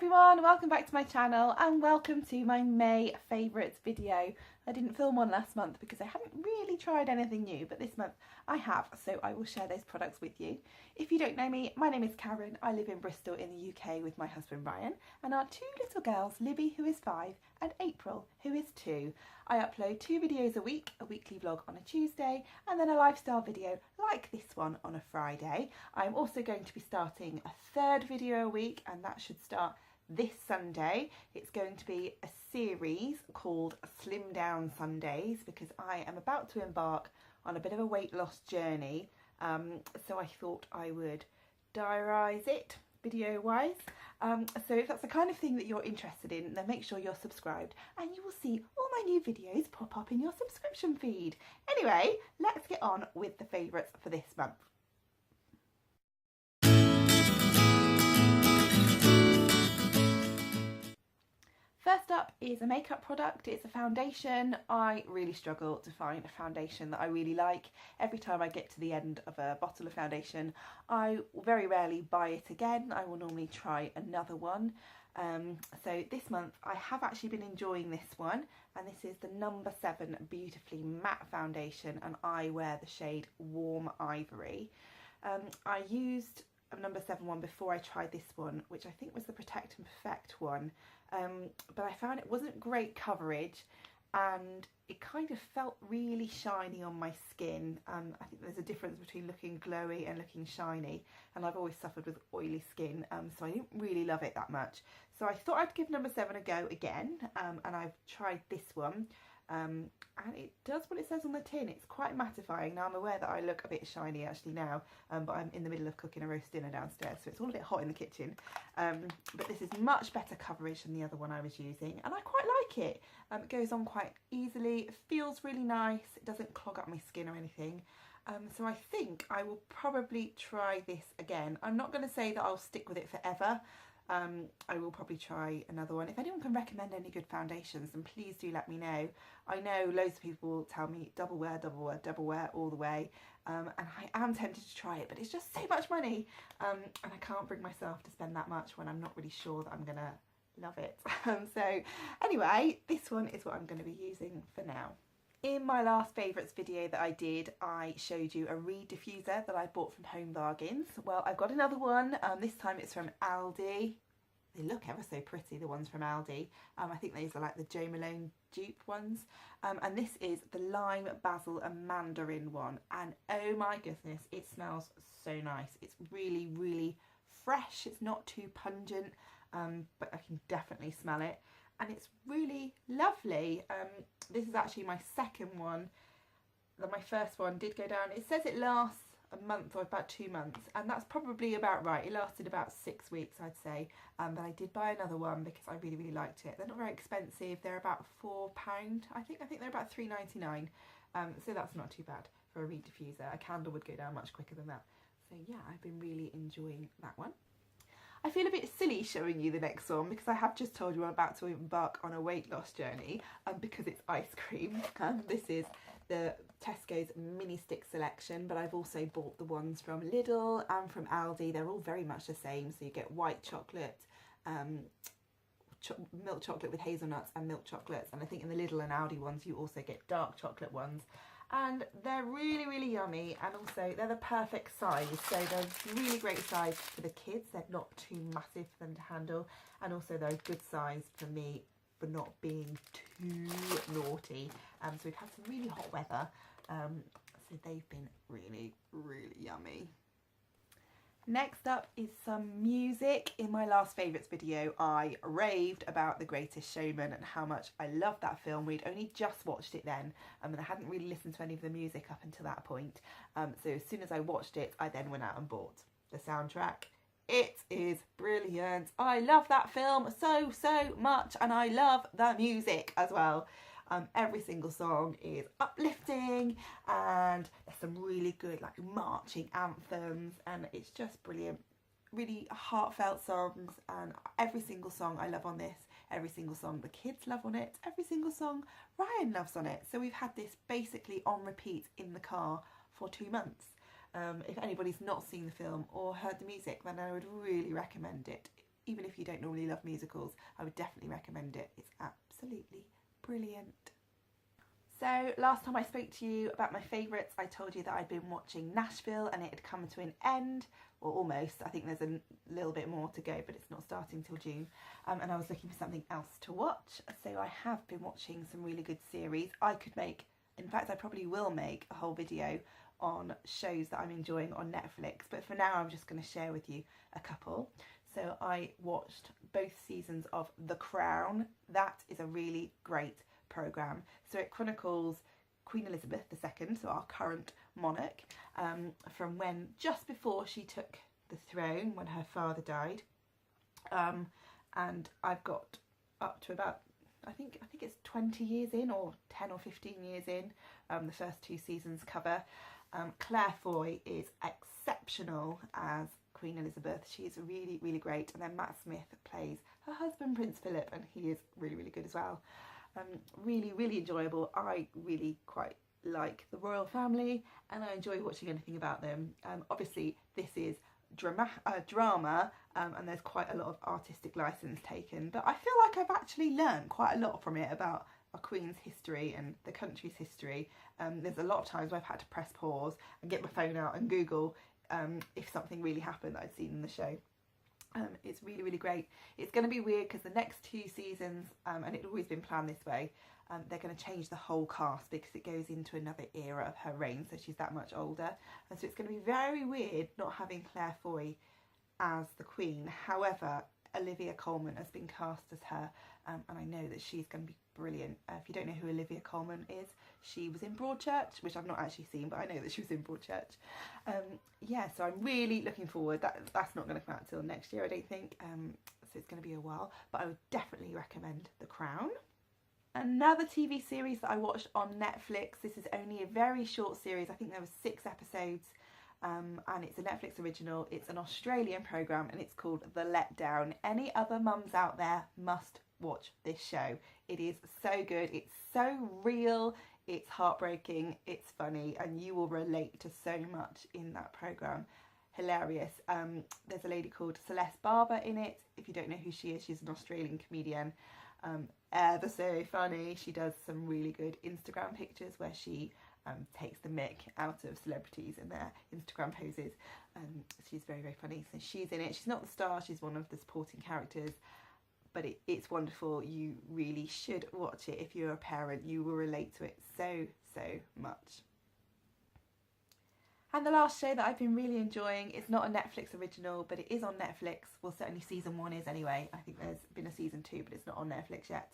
everyone, welcome back to my channel and welcome to my May favourites video. I didn't film one last month because I hadn't really tried anything new, but this month I have, so I will share those products with you. If you don't know me, my name is Karen. I live in Bristol in the UK with my husband Ryan and our two little girls, Libby who is 5 and April who is 2. I upload 2 videos a week, a weekly vlog on a Tuesday and then a lifestyle video like this one on a Friday. I'm also going to be starting a 3rd video a week and that should start this Sunday. It's going to be a series called Slim Down Sundays because I am about to embark on a bit of a weight loss journey. So I thought I would diarise it video wise. So if that's the kind of thing that you're interested in, then make sure you're subscribed and you will see all my new videos pop up in your subscription feed. Anyway, let's get on with the favourites for this month. First up is a makeup product. It's a foundation. I really struggle to find a foundation that I really like. Every time I get to the end of a bottle of foundation, I very rarely buy it again. I will normally try another one. So this month I have actually been enjoying this one, and this is the number 7 Beautifully Matte Foundation and I wear the shade Warm Ivory. I used a number 7 one before I tried this one, which I think was the Protect and Perfect one. But I found it wasn't great coverage and it kind of felt really shiny on my skin. I think there's a difference between looking glowy and looking shiny, and I've always suffered with oily skin, so I didn't really love it that much. So I thought I'd give number 7 a go again, and I've tried this one. And it does what it says on the tin. It's quite mattifying. Now I'm aware that I look a bit shiny actually now, but I'm in the middle of cooking a roast dinner downstairs, so it's all a bit hot in the kitchen. But this is much better coverage than the other one I was using, and I quite like it. It goes on quite easily, it feels really nice, it doesn't clog up my skin or anything. So I think I will probably try this again. I'm not going to say that I'll stick with it forever. I will probably try another one. If anyone can recommend any good foundations, then please do let me know. I know loads of people will tell me double wear, double wear, double wear all the way, and I am tempted to try it, but it's just so much money, and I can't bring myself to spend that much when I'm not really sure that I'm gonna love it. So anyway, this one is what I'm going to be using for now. In my last favourites video that I did, I showed you a reed diffuser that I bought from Home Bargains. Well, I've got another one. This time it's from Aldi. They look ever so pretty, the ones from Aldi. I think these are like the Jo Malone dupe ones. And this is the Lime, Basil and Mandarin one. And oh my goodness, it smells so nice. It's really, really fresh. It's not too pungent, but I can definitely smell it. And it's really lovely. This is actually my 2nd one. My first one did go down. It says it lasts a month or about 2 months, and that's probably about right. It lasted about 6 weeks, I'd say. But I did buy another one because I really, really liked it. They're not very expensive. They're about £4. I think they're about £3.99. So that's not too bad for a reed diffuser. A candle would go down much quicker than that. So yeah, I've been really enjoying that one. I feel a bit silly showing you the next one because I have just told you I'm about to embark on a weight loss journey because it's ice cream. This is the Tesco's mini stick selection, but I've also bought the ones from Lidl and from Aldi. They're all very much the same, so you get white chocolate, milk chocolate with hazelnuts and milk chocolates, and I think in the Lidl and Aldi ones you also get dark chocolate ones. And they're really, really yummy, and also they're the perfect size. So they're really great size for the kids. They're not too massive for them to handle, and also they're a good size for me for not being too naughty. So we've had some really hot weather, so they've been really, really yummy. Next up is some music. In my last favourites video, I raved about The Greatest Showman and how much I loved that film. We'd only just watched it then, and I hadn't really listened to any of the music up until that point. So as soon as I watched it, I then went out and bought the soundtrack. It is brilliant. I love that film so, so much, and I love the music as well. Every single song is uplifting, and there's some really good like marching anthems, and it's just brilliant. Really heartfelt songs, and every single song I love on this, every single song the kids love on it, every single song Ryan loves on it. So we've had this basically on repeat in the car for 2 months. If anybody's not seen the film or heard the music, then I would really recommend it. even if you don't normally love musicals, I would definitely recommend it. It's absolutely brilliant. So last time I spoke to you about my favourites, I told you that I'd been watching Nashville and it had come to an end, or almost. I think there's a little bit more to go, but it's not starting till June. And I was looking for something else to watch. So I have been watching some really good series. I probably will make a whole video on shows that I'm enjoying on Netflix, but for now I'm just going to share with you a couple. So I watched both seasons of The Crown. That is a really great programme. So it chronicles Queen Elizabeth II, so our current monarch, from when just before she took the throne, when her father died, and I've got up to about I think it's 20 years in, or 10 or 15 years in. The first 2 seasons cover. Claire Foy is exceptional as Queen Elizabeth. She is really, really great. And then Matt Smith plays her husband, Prince Philip, and he is really, really good as well. Really, really enjoyable. I really quite like the royal family, and I enjoy watching anything about them. Obviously, this is drama, and there's quite a lot of artistic license taken, but I feel like I've actually learned quite a lot from it about our Queen's history and the country's history. There's a lot of times where I've had to press pause and get my phone out and Google if something really happened that I'd seen in the show. It's really, really great. It's going to be weird because the next 2 seasons, and it's always been planned this way, they're going to change the whole cast because it goes into another era of her reign, so she's that much older. And so it's going to be very weird not having Claire Foy as the Queen. However, Olivia Colman has been cast as her, and I know that she's going to be brilliant. If you don't know who Olivia Colman is, she was in Broadchurch, which I've not actually seen, but I know that she was in Broadchurch. Yeah, so I'm really looking forward. That's not going to come out till next year, I don't think, so it's going to be a while, but I would definitely recommend The Crown. Another TV series that I watched on Netflix. This is only a very short series. I think there were 6 episodes, and it's a Netflix original. It's an Australian programme, and it's called The Letdown. Any other mums out there must watch this show. It is so good. It's so real. It's heartbreaking. It's funny, and you will relate to so much in that programme. Hilarious. There's a lady called Celeste Barber in it. If you don't know who she is, she's an Australian comedian. Ever so funny. She does some really good Instagram pictures where she takes the mick out of celebrities in their Instagram poses. She's very, very funny. So she's in it. She's not the star, she's one of the supporting characters, but it's wonderful. You really should watch it. If you're a parent, you will relate to it so, so much. And the last show that I've been really enjoying is not a Netflix original, but it is on Netflix. Well, certainly season 1 is anyway. I think there's been a season 2, but it's not on Netflix yet.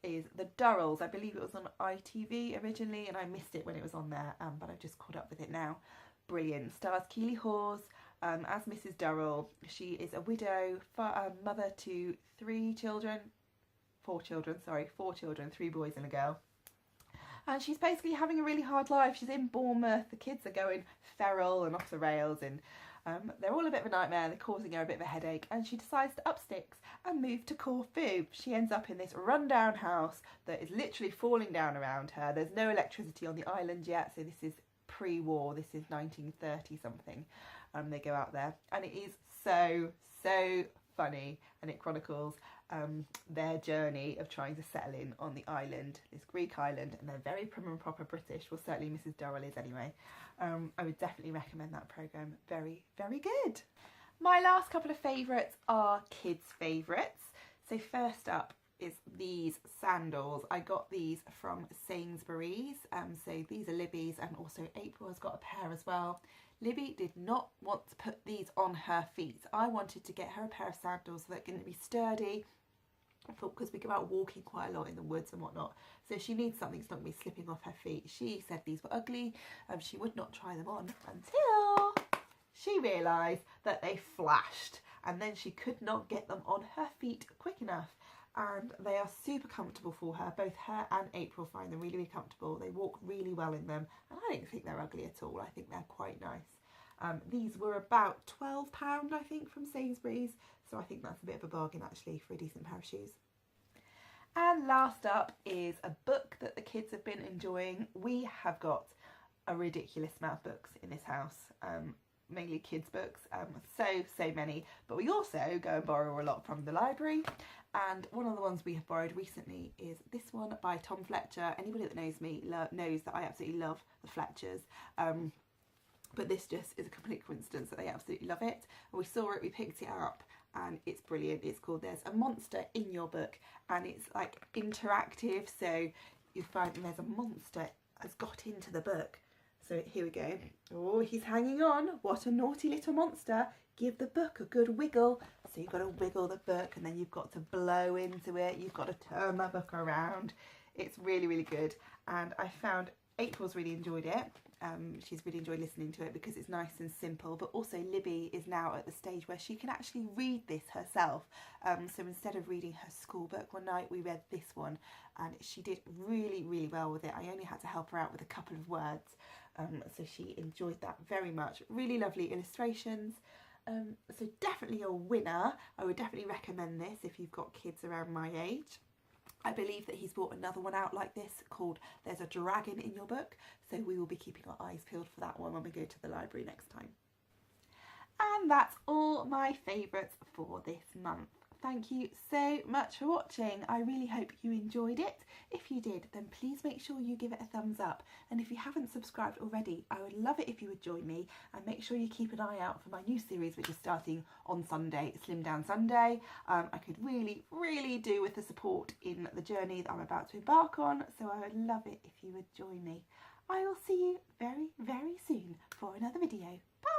Is The Durrells. I believe it was on ITV originally, and I missed it when it was on there, but I've just caught up with it now. Brilliant. Stars Keely Hawes as Mrs. Durrell. She is a widow, mother to 4 children, 3 boys and a girl. And she's basically having a really hard life. She's in Bournemouth. The kids are going feral and off the rails, and they're all a bit of a nightmare. They're causing her a bit of a headache, and she decides to up sticks and move to Corfu. She ends up in this rundown house that is literally falling down around her. There's no electricity on the island yet, so this is pre-war. This is 1930 something. They go out there, and it is so funny, and it chronicles their journey of trying to settle in on the island, this Greek island, and they're very prim and proper British. Well, certainly Mrs. Durrell is anyway. I would definitely recommend that programme. Very, very good. My last couple of favourites are kids' favourites. So first up is these sandals. I got these from Sainsbury's. So these are Libby's, and also April has got a pair as well. Libby did not want to put these on her feet. I wanted to get her a pair of sandals that are going to be sturdy. I thought because we go out walking quite a lot in the woods and whatnot, so she needs something that's not going to be slipping off her feet. She said these were ugly, she would not try them on until she realised that they flashed, and then she could not get them on her feet quick enough. And they are super comfortable for her. Both her and April find them really, really comfortable. They walk really well in them, and I don't think they're ugly at all. I think they're quite nice. These were about £12, I think, from Sainsbury's, so I think that's a bit of a bargain actually for a decent pair of shoes. And last up is a book that the kids have been enjoying. We have got a ridiculous amount of books in this house. mainly kids books, so many, but we also go and borrow a lot from the library. And one of the ones we have borrowed recently is this one by Tom Fletcher. Anybody that knows me knows that I absolutely love the Fletchers, but this just is a complete coincidence that they absolutely love it. And we saw it, we picked it up, and it's brilliant. It's called There's a Monster in Your Book, and it's like interactive, so you find there's a monster has got into the book. So here we go. Oh, he's hanging on. What a naughty little monster. Give the book a good wiggle. So you've got to wiggle the book, and then you've got to blow into it. You've got to turn the book around. It's really, really good. And I found April's really enjoyed it. She's really enjoyed listening to it because it's nice and simple, but also Libby is now at the stage where she can actually read this herself. So instead of reading her school book one night, we read this one, and she did really, really well with it. I only had to help her out with a couple of words, so she enjoyed that very much. Really lovely illustrations. So definitely a winner. I would definitely recommend this if you've got kids around my age. I believe that he's brought another one out like this called There's a Dragon in Your Book, so we will be keeping our eyes peeled for that one when we go to the library next time. And that's all my favourites for this month. Thank you so much for watching. I really hope you enjoyed it. If you did, then please make sure you give it a thumbs up. And if you haven't subscribed already, I would love it if you would join me, and make sure you keep an eye out for my new series, which is starting on Sunday, Slim Down Sunday. I could really, really do with the support in the journey that I'm about to embark on, so I would love it if you would join me. I will see you very, very soon for another video. Bye!